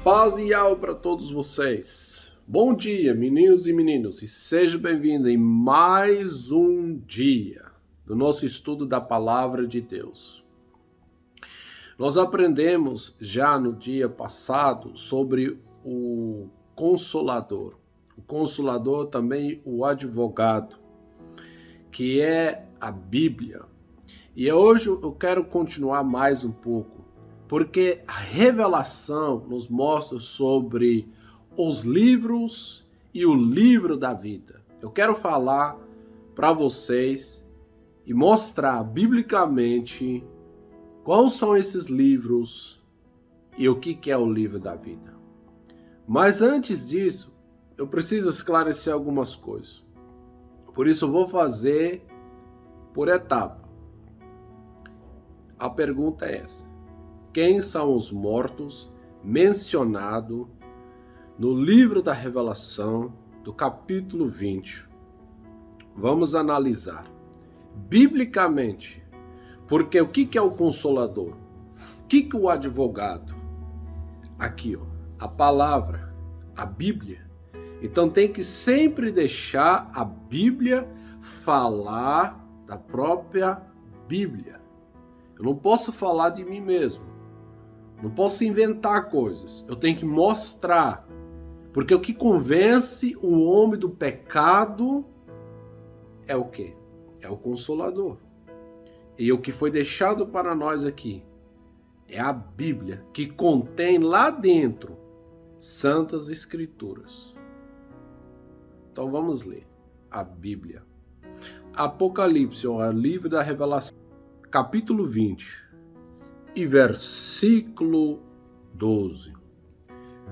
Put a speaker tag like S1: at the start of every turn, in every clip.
S1: Paz e alma para todos vocês. Bom dia, meninos e meninas, e seja bem-vindo em mais um dia do nosso estudo da Palavra de Deus. Nós aprendemos já no dia passado sobre o Consolador. O Consolador também o advogado, que é a Bíblia. E hoje eu quero continuar mais um pouco, porque a revelação nos mostra sobre os livros e o livro da vida. Eu quero falar para vocês e mostrar biblicamente quais são esses livros e o que é o livro da vida. Mas antes disso, eu preciso esclarecer algumas coisas. Por isso eu vou fazer por etapa. A pergunta é essa: quem são os mortos mencionados no livro da Revelação, do capítulo 20? Vamos analisar biblicamente, porque o que é o Consolador? O que é o advogado? Aqui, ó, a palavra, a Bíblia. Então tem que sempre deixar a Bíblia falar da própria Bíblia. Eu não posso falar de mim mesmo. Não posso inventar coisas. Eu tenho que mostrar. Porque o que convence o homem do pecado é o quê? É o Consolador. E o que foi deixado para nós aqui é a Bíblia, que contém lá dentro Santas Escrituras. Então vamos ler a Bíblia. Apocalipse, o livro da Revelação, capítulo 20. E versículo 12.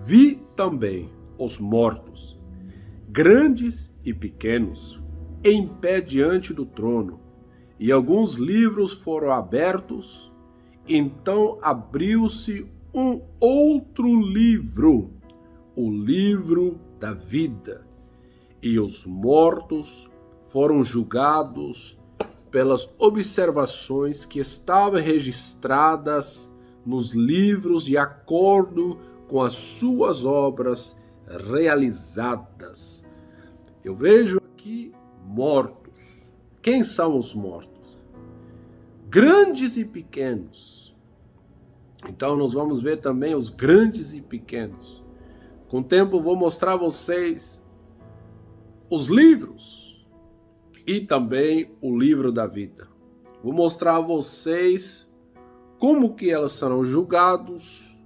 S1: Vi também os mortos, grandes e pequenos, em pé diante do trono, e alguns livros foram abertos. Então abriu-se um outro livro, o livro da vida, e os mortos foram julgados pelas observações que estavam registradas nos livros de acordo com as suas obras realizadas. Eu vejo aqui mortos. Quem são os mortos? Grandes e pequenos. Então nós vamos ver também os grandes e pequenos. Com o tempo eu vou mostrar a vocês os livros e também o livro da vida. Vou mostrar a vocês como que elas serão julgados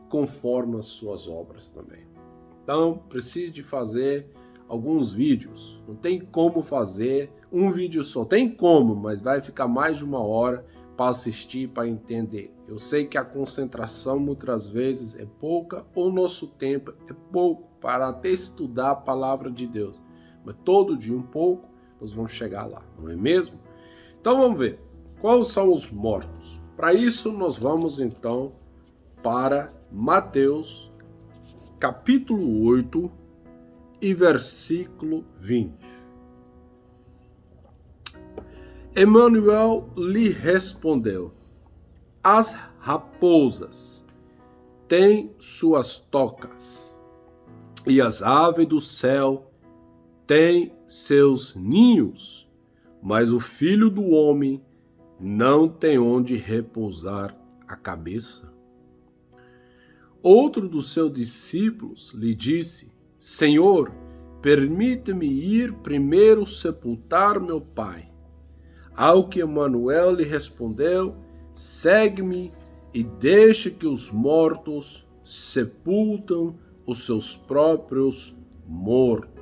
S1: conforme as suas obras também. Então, preciso de fazer alguns vídeos. Não tem como fazer um vídeo só. Tem como, mas vai ficar mais de 1 hora para assistir, para entender. Eu sei que a concentração muitas vezes é pouca, ou o nosso tempo é pouco para até estudar a palavra de Deus. Mas todo dia um pouco, nós vamos chegar lá, não é mesmo? Então vamos ver, quais são os mortos? Para isso nós vamos então para Mateus, capítulo 8 e versículo 20. Emanuel lhe respondeu: as raposas têm suas tocas, e as aves do céu têm seus ninhos, mas o Filho do Homem não tem onde repousar a cabeça. Outro dos seus discípulos lhe disse: Senhor, permite-me ir primeiro sepultar meu pai. Ao que Emanuel lhe respondeu: segue-me e deixe que os mortos sepultam os seus próprios mortos.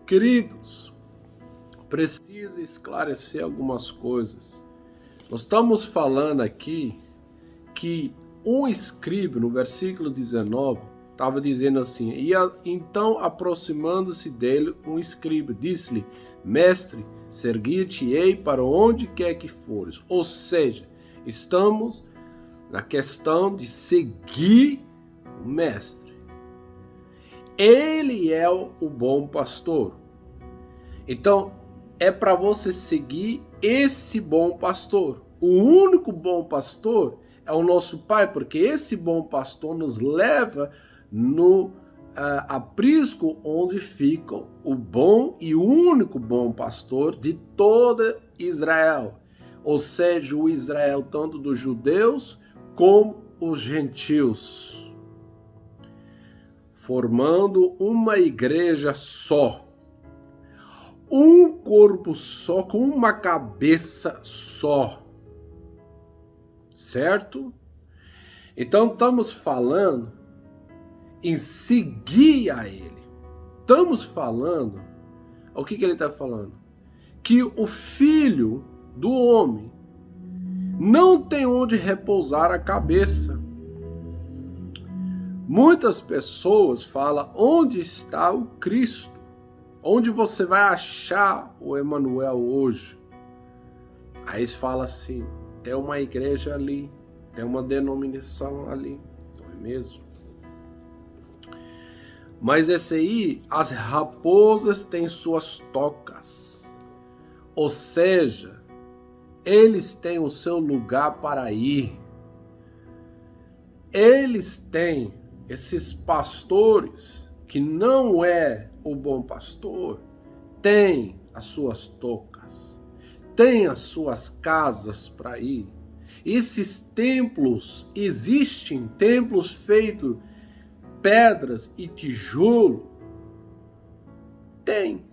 S1: Queridos, preciso esclarecer algumas coisas. Nós estamos falando aqui que um escriba, no versículo 19, estava dizendo assim: então aproximando-se dele um escriba, disse-lhe: mestre, seguir-te-ei para onde quer que fores. Ou seja, estamos na questão de seguir o mestre. Ele é o bom pastor. Então, é para você seguir esse bom pastor. O único bom pastor é o nosso Pai, porque esse bom pastor nos leva no aprisco onde fica o bom e único bom pastor de toda Israel, ou seja, o Israel tanto dos judeus como os gentios, formando uma igreja só, um corpo só, com uma cabeça só, certo? Então estamos falando em seguir a ele. Estamos falando, o que ele está falando? Que o filho do homem não tem onde repousar a cabeça. Muitas pessoas falam, onde está o Cristo? Onde você vai achar o Emanuel hoje? Aí eles falam assim, tem uma igreja ali, tem uma denominação ali, não é mesmo? Mas esse aí, as raposas têm suas tocas, ou seja, eles têm o seu lugar para ir. Eles têm, esses pastores, que não é o bom pastor, têm as suas tocas, têm as suas casas para ir. Esses templos, existem templos feitos pedras e tijolo? Tem.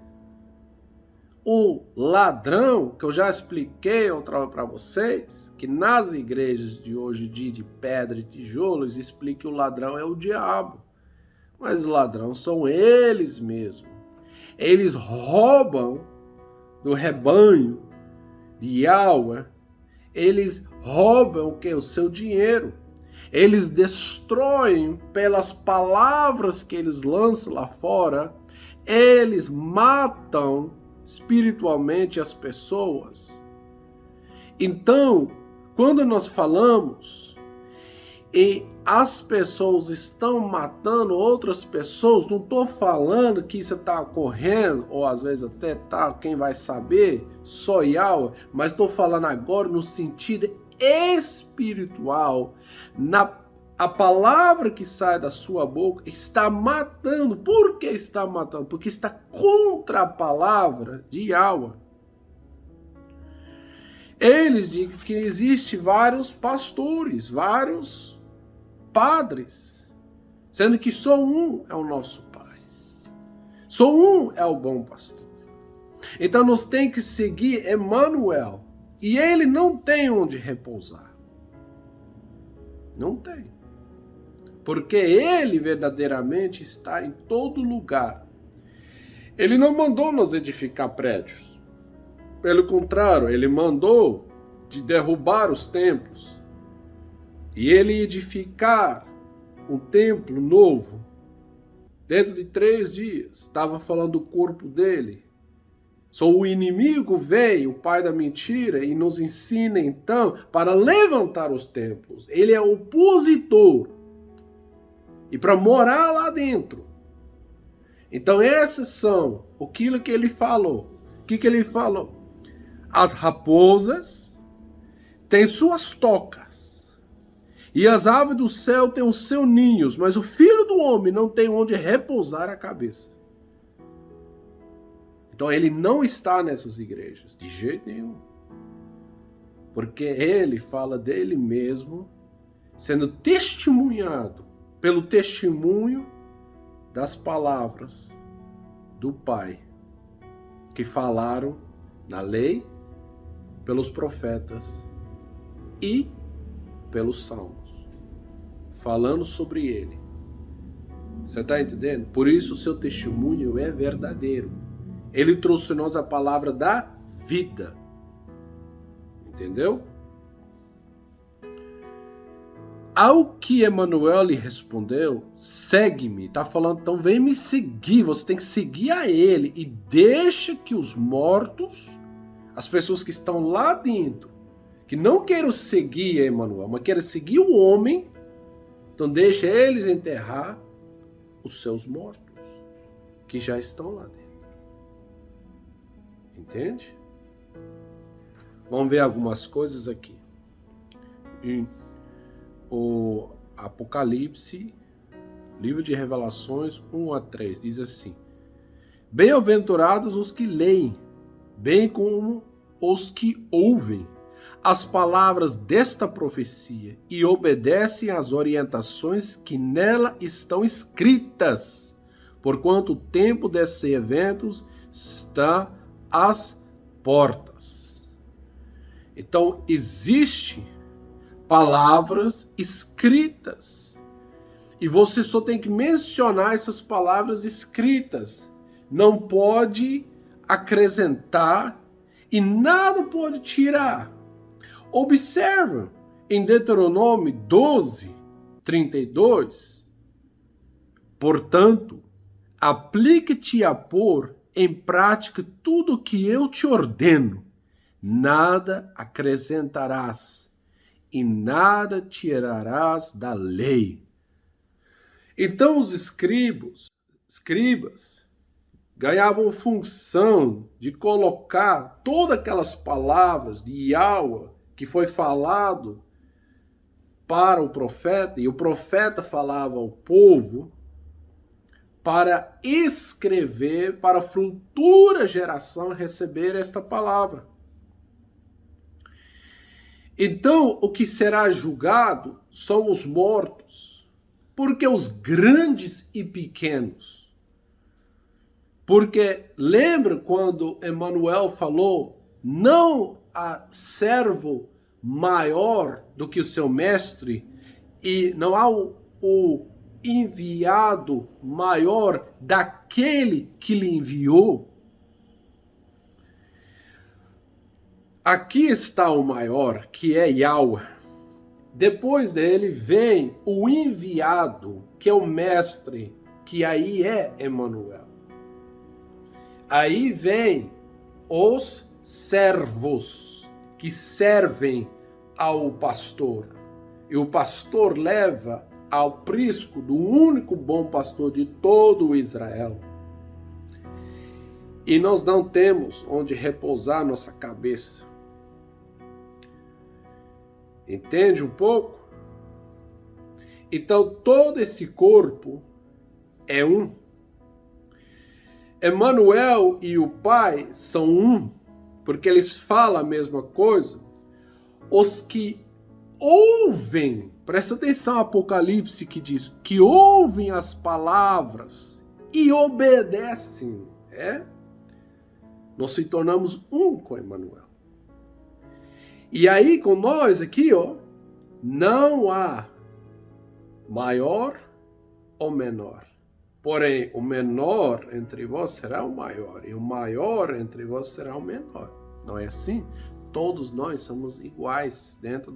S1: O ladrão, que eu já expliquei outra vez para vocês, que nas igrejas de hoje em dia de pedra e tijolos, explica que o ladrão é o diabo. Mas os ladrões são eles mesmos. Eles roubam do rebanho de Yahweh, eles roubam o que? O seu dinheiro. Eles destroem pelas palavras que eles lançam lá fora, eles matam espiritualmente as pessoas. Então, quando nós falamos e as pessoas estão matando outras pessoas, não estou falando que isso está ocorrendo, ou às vezes até tá, quem vai saber, só Yahweh, mas estou falando agora no sentido espiritual, a palavra que sai da sua boca está matando. Por que está matando? Porque está contra a palavra de Yahweh. Eles dizem que existe vários pastores, vários padres, sendo que só um é o nosso Pai. Só um é o bom pastor. Então nós temos que seguir Emanuel. E ele não tem onde repousar. Não tem. Porque ele verdadeiramente está em todo lugar. Ele não mandou nos edificar prédios. Pelo contrário, ele mandou de derrubar os templos. E ele edificar um templo novo. Dentro de 3 dias. Estava falando do corpo dele. Só o inimigo veio, o pai da mentira, e nos ensina então para levantar os templos. Ele é opositor. E para morar lá dentro. Então essas são aquilo que ele falou. O que ele falou? As raposas têm suas tocas. E as aves do céu têm os seus ninhos. Mas o filho do homem não tem onde repousar a cabeça. Então ele não está nessas igrejas, de jeito nenhum. Porque ele fala dele mesmo, sendo testemunhado pelo testemunho das palavras do Pai, que falaram na lei, pelos profetas e pelos salmos, falando sobre ele. Você está entendendo? Por isso o seu testemunho é verdadeiro. Ele trouxe a nós a palavra da vida. Entendeu? Ao que Emanuel lhe respondeu, segue-me. Está falando, então vem me seguir. Você tem que seguir a ele. E deixa que os mortos, as pessoas que estão lá dentro, que não queiram seguir a Emanuel, mas querem seguir o homem, então deixa eles enterrar os seus mortos, que já estão lá dentro. Entende? Vamos ver algumas coisas aqui. o Apocalipse, livro de Revelações 1-3, diz assim: bem-aventurados os que leem, bem como os que ouvem as palavras desta profecia e obedecem às orientações que nela estão escritas, porquanto o tempo desses eventos está às portas. Então, existe palavras escritas, e você só tem que mencionar essas palavras escritas. Não pode acrescentar e nada pode tirar. Observa em Deuteronômio 12:32. Portanto, aplique-te a pôr em prática tudo o que eu te ordeno. Nada acrescentarás e nada tirarás da lei. Então os escribas ganhavam função de colocar todas aquelas palavras de Yahweh que foi falado para o profeta, e o profeta falava ao povo, para escrever para a futura geração receber esta palavra. Então, o que será julgado são os mortos, porque os grandes e pequenos. Porque lembra quando Emmanuel falou, não há servo maior do que o seu mestre, e não há o enviado maior daquele que lhe enviou? Aqui está o maior, que é Yahweh. Depois dele vem o enviado, que é o mestre, que aí é Emmanuel. Aí vem os servos, que servem ao pastor. E o pastor leva ao aprisco do único bom pastor de todo o Israel. E nós não temos onde repousar nossa cabeça. Entende um pouco? Então todo esse corpo é um. Emmanuel e o Pai são um, porque eles falam a mesma coisa. Os que ouvem, presta atenção ao Apocalipse que diz, que ouvem as palavras e obedecem, nós se tornamos um com Emmanuel. E aí com nós aqui, não há maior ou menor. Porém, o menor entre vós será o maior, e o maior entre vós será o menor. Não é assim? Todos nós somos iguais dentro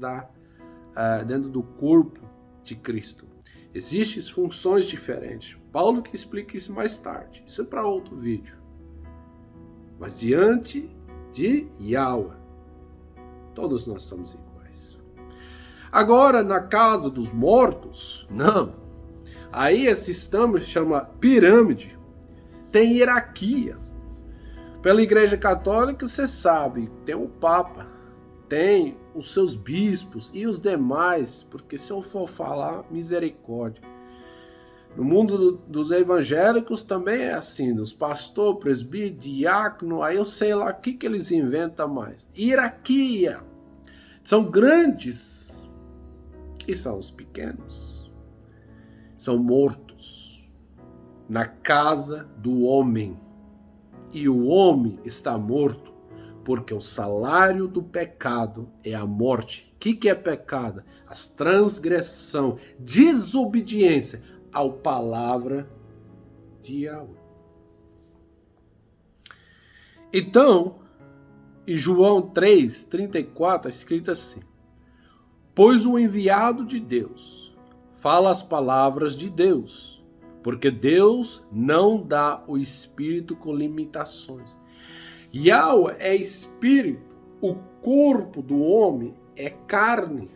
S1: do corpo de Cristo. Existem funções diferentes. Paulo que explica isso mais tarde. Isso é para outro vídeo. Mas diante de Yahweh, todos nós somos iguais. Agora, na casa dos mortos, não. Aí esse sistema chama pirâmide. Tem hierarquia. Pela Igreja Católica, você sabe, tem o Papa, tem os seus bispos e os demais, porque se eu for falar, misericórdia. No mundo dos evangélicos também é assim, dos pastor, presbítero, diácono, aí eu sei lá o que eles inventam mais. Hierarquia. São grandes e são os pequenos. São mortos na casa do homem. E o homem está morto porque o salário do pecado é a morte. O que é pecado? As transgressão, desobediência à palavra de Yahweh. Então, em João 3:34 está escrito assim: pois o enviado de Deus fala as palavras de Deus, porque Deus não dá o Espírito com limitações. Yahweh é Espírito, o corpo do homem é carne.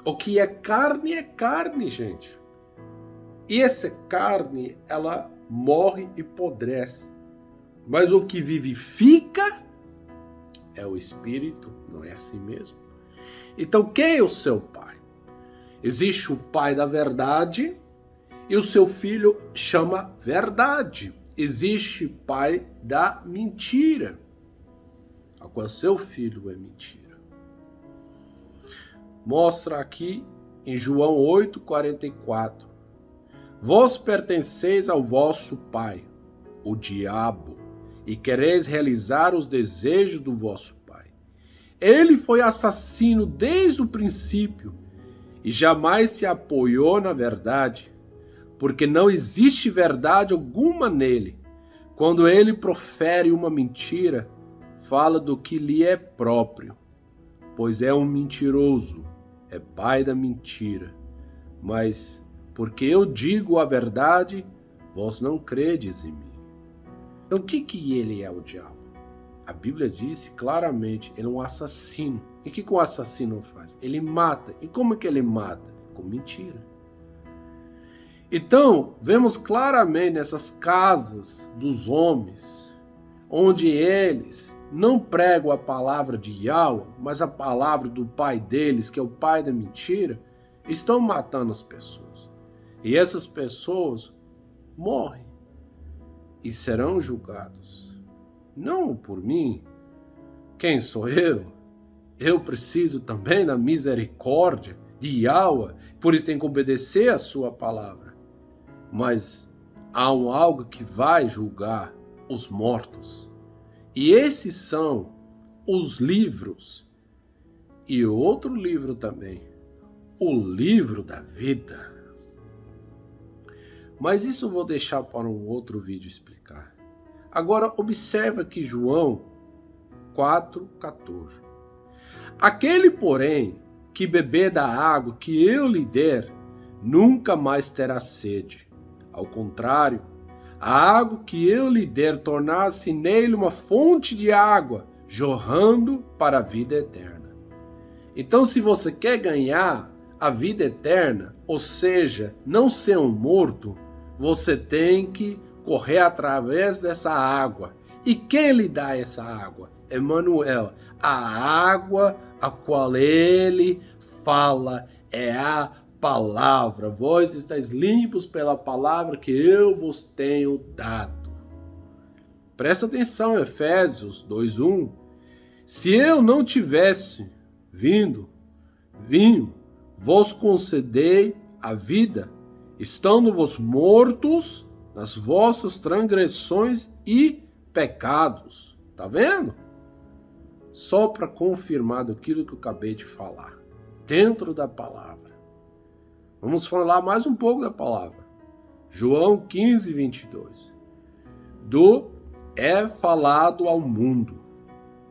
S1: O que é carne, gente. E essa carne, ela morre e apodrece. Mas o que vivifica é o Espírito, não é assim mesmo? Então, quem é o seu pai? Existe o pai da verdade e o seu filho chama verdade. Existe pai da mentira, a qual seu filho é mentira. Mostra aqui em João 8,44. Vós pertenceis ao vosso pai, o diabo, e quereis realizar os desejos do vosso pai. Ele foi assassino desde o princípio e jamais se apoiou na verdade, porque não existe verdade alguma nele. Quando ele profere uma mentira, fala do que lhe é próprio, pois é um mentiroso, é pai da mentira. Mas, porque eu digo a verdade, vós não credes em mim. Então, o que ele é, o diabo? A Bíblia diz claramente, ele é um assassino. E o que o assassino faz? Ele mata. E como que ele mata? Com mentira. Então, vemos claramente nessas casas dos homens, onde eles não pregam a palavra de Yahweh, mas a palavra do pai deles, que é o pai da mentira, estão matando as pessoas. E essas pessoas morrem e serão julgados. Não por mim. Quem sou eu? Eu preciso também da misericórdia de Yahweh, por isso tenho que obedecer a sua palavra. Mas há algo que vai julgar os mortos. E esses são os livros. E outro livro também, o livro da vida. Mas isso eu vou deixar para um outro vídeo explicar. Agora observa que João 4,14. Aquele, porém, que beber da água que eu lhe der, nunca mais terá sede. Ao contrário, a água que eu lhe der tornar-se nele uma fonte de água, jorrando para a vida eterna. Então, se você quer ganhar a vida eterna, ou seja, não ser um morto, você tem que correr através dessa água. E quem lhe dá essa água? Emmanuel. A água a qual ele fala é a palavra. Vós estáis limpos pela palavra que eu vos tenho dado. Presta atenção, Efésios 2:1. Se eu não tivesse vinho, vos concedei a vida, estando-vos mortos nas vossas transgressões e pecados. Tá vendo? Só para confirmar daquilo que eu acabei de falar. Dentro da palavra. Vamos falar mais um pouco da palavra. João 15:22. É falado ao mundo.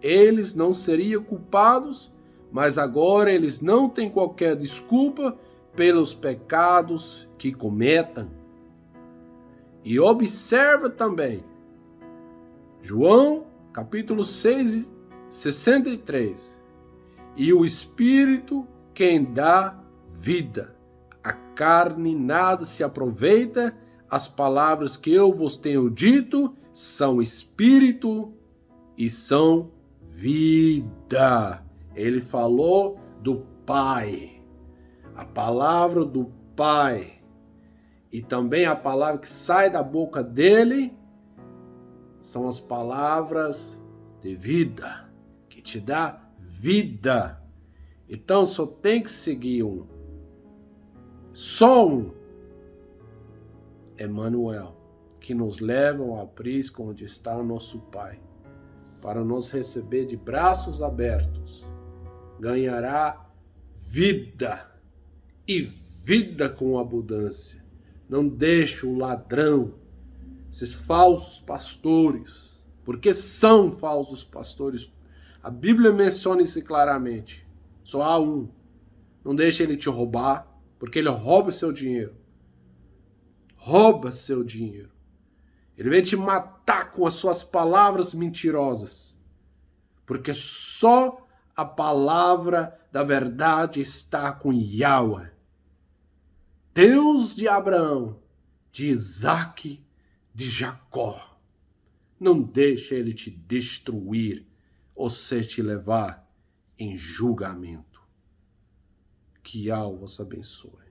S1: Eles não seriam culpados, mas agora eles não têm qualquer desculpa pelos pecados que cometam. E observa também, João capítulo 6, 63. E o Espírito quem dá vida. A carne nada se aproveita, as palavras que eu vos tenho dito são espírito e são vida. Ele falou do Pai, a palavra do Pai, e também a palavra que sai da boca dele são as palavras de vida, que te dá vida. Então só tem que seguir um. Só um. Emmanuel, que nos leva ao aprisco onde está nosso Pai, para nos receber de braços abertos. Ganhará vida, e vida com abundância. Não deixe o ladrão, esses falsos pastores, porque são falsos pastores. A Bíblia menciona isso claramente. Só há um. Não deixe ele te roubar, porque ele rouba o seu dinheiro. Rouba seu dinheiro. Ele vem te matar com as suas palavras mentirosas. Porque só a palavra da verdade está com Yahweh, Deus de Abraão, de Isaac, de Jacó. Não deixe ele te destruir ou se te levar em julgamento. Que Yah vos abençoe.